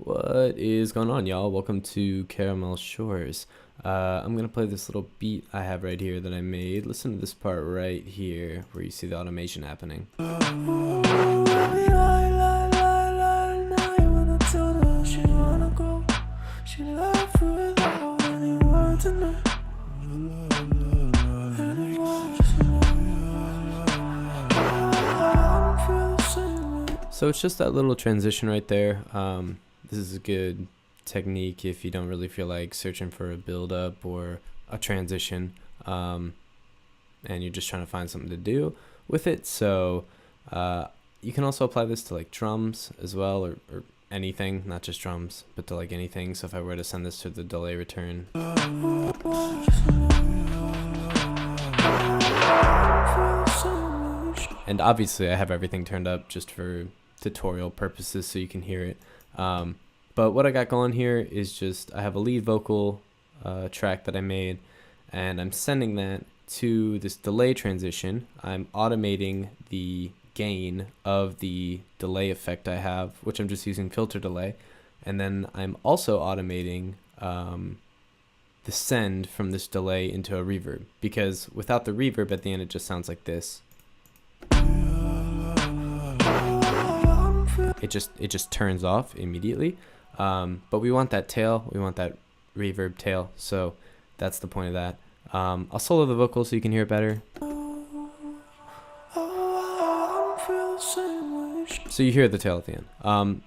What is going on, y'all? Welcome to Caramel Shores. I'm gonna play this little beat I have right here that I made. Listen to this part right here where you see the automation happening. So it's just that little transition right there. This is a good technique if you don't really feel like searching for a build up or a transition, and you're just trying to find something to do with it. So you can also apply this to like drums as well, or anything, not just drums, but to like anything. So if I were to send this to the delay return, and obviously I have everything turned up just for tutorial purposes so you can hear it. But what I got going here is just I have a lead vocal track that I made, and I'm sending that to this delay transition. I'm automating the gain of the delay effect I have, which I'm just using filter delay, and then I'm also automating the send from this delay into a reverb, because without the reverb at the end it just sounds like this. It just turns off immediately, but we want that tail, we want that reverb tail, so that's the point of that. I'll solo the vocals so you can hear it better. So you hear the tail at the end.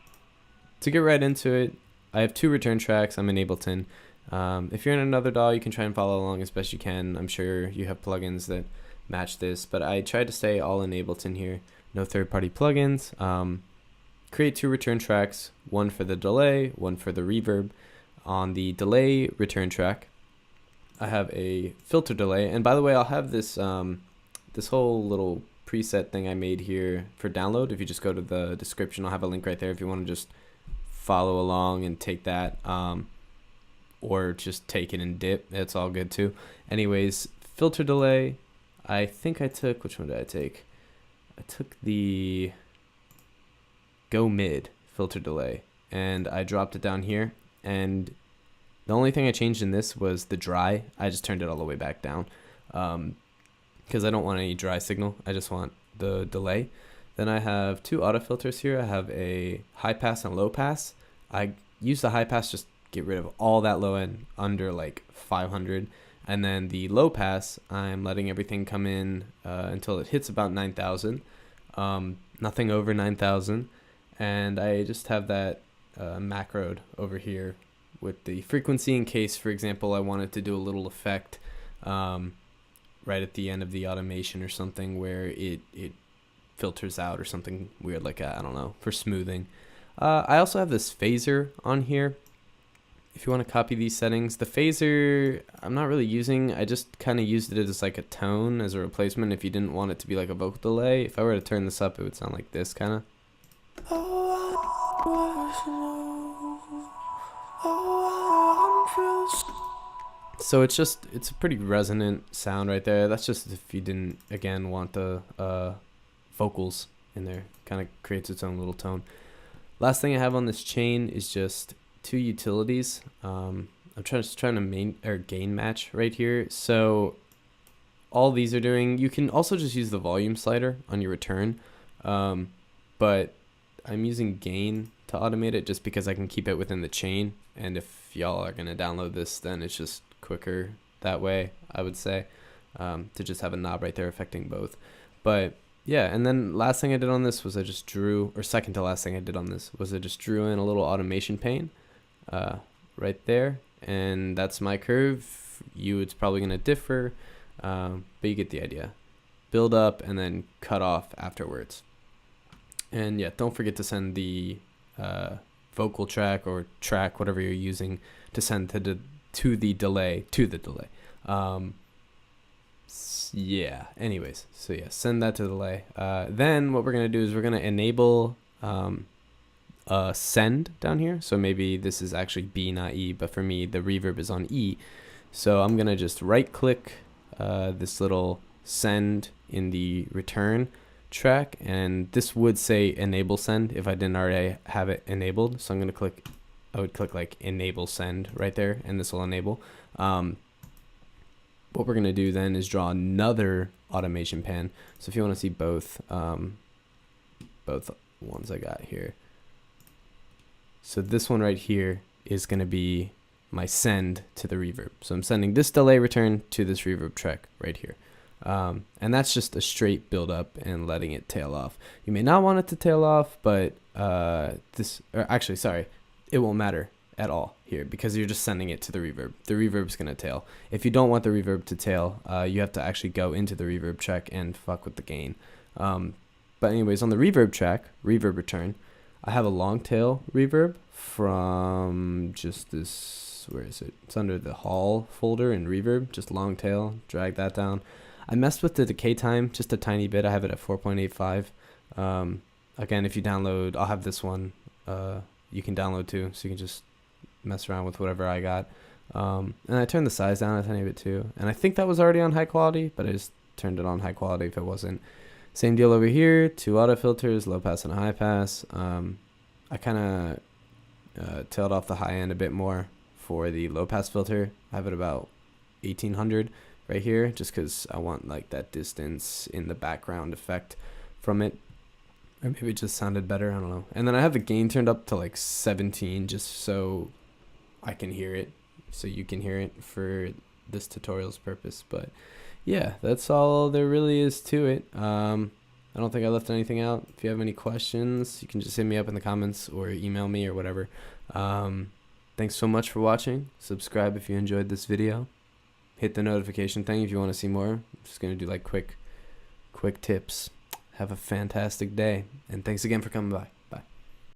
To get right into it, I have 2 return tracks. I'm in Ableton. If you're in another DAW, you can try and follow along as best you can. I'm sure you have plugins that match this, but I tried to stay all in Ableton here. No third-party plugins. Create 2 return tracks, one for the delay, one for the reverb. On the delay return track, I have a filter delay, and by the way, I'll have this this whole little preset thing I made here for download. If you just go to the description, I'll have a link right there if you want to just follow along and take that, or just take it and dip. It's all good too. Anyways, filter delay, I think I took, which one did I take? I took the go mid filter delay, and I dropped it down here, and the only thing I changed in this was the dry. I just turned it all the way back down, because I don't want any dry signal. I just want the delay. Then I have 2 auto filters here. I have a high pass and low pass. I use the high pass, just get rid of all that low end under like 500, and then the low pass, I'm letting everything come in until it hits about 9,000, nothing over 9,000. And I just have that macroed over here with the frequency in case, for example, I wanted to do a little effect right at the end of the automation or something where it filters out or something weird like that, I don't know, for smoothing. I also have this phaser on here. If you want to copy these settings, the phaser I'm not really using. I just kind of used it as like a tone, as a replacement if you didn't want it to be like a vocal delay. If I were to turn this up, it would sound like this kind of. So it's a pretty resonant sound right there. That's just if you didn't, again, want the vocals in there. Kind of creates its own little tone. Last thing I have on this chain is just 2 utilities. I'm trying to gain match right here. So all these are doing, you can also just use the volume slider on your return, but I'm using gain to automate it just because I can keep it within the chain, and if y'all are gonna download this, then it's just quicker that way, I would say, to just have a knob right there affecting both. But yeah, and then last thing I did on this was I just drew, or second to last thing I did on this was I just drew in a little automation pane right there, and that's my curve. It's probably gonna differ, but you get the idea. Build up and then cut off afterwards. And yeah, don't forget to send the vocal track or track, whatever you're using, to send to the delay. Yeah, anyways, so yeah, send that to the delay. Then what we're going to do is we're going to enable send down here. So maybe this is actually B, not E, but for me, the reverb is on E. So I'm going to just right click this little send in the return track, and this would say enable send if I didn't already have it enabled. So I'm going to click I would click like enable send right there, and this will enable. What we're gonna do then is draw another automation pan. So if you want to see both ones I got here. So this one right here is gonna be my send to the reverb. So I'm sending this delay return to this reverb track right here. And that's just a straight build up and letting it tail off. You may not want it to tail off, but it won't matter at all here because you're just sending it to the reverb. The reverb's gonna tail. If you don't want the reverb to tail, you have to actually go into the reverb track and fuck with the gain. But anyways, on the reverb track, reverb return, I have a long tail reverb from just this, where is it? It's under the hall folder in reverb, just long tail, drag that down. I messed with the decay time just a tiny bit. I have it at 4.85. Again, if you download, I'll have this one, you can download too, so you can just mess around with whatever I got. And I turned the size down a tiny bit too. And I think that was already on high quality, but I just turned it on high quality if it wasn't. Same deal over here, 2 auto filters, low pass and a high pass. I kind of tailed off the high end a bit more for the low pass filter. I have it about 1800 right here, just because I want like that distance in the background effect from it. Or maybe it just sounded better, I don't know. And then I have the gain turned up to like 17 just so I can hear it, so you can hear it for this tutorial's purpose. But yeah, that's all there really is to it. I don't think I left anything out. If you have any questions, you can just hit me up in the comments or email me or whatever. Thanks so much for watching. Subscribe if you enjoyed this video. Hit the notification thing if you want to see more. I'm just going to do like quick tips. Have a fantastic day, and thanks again for coming by.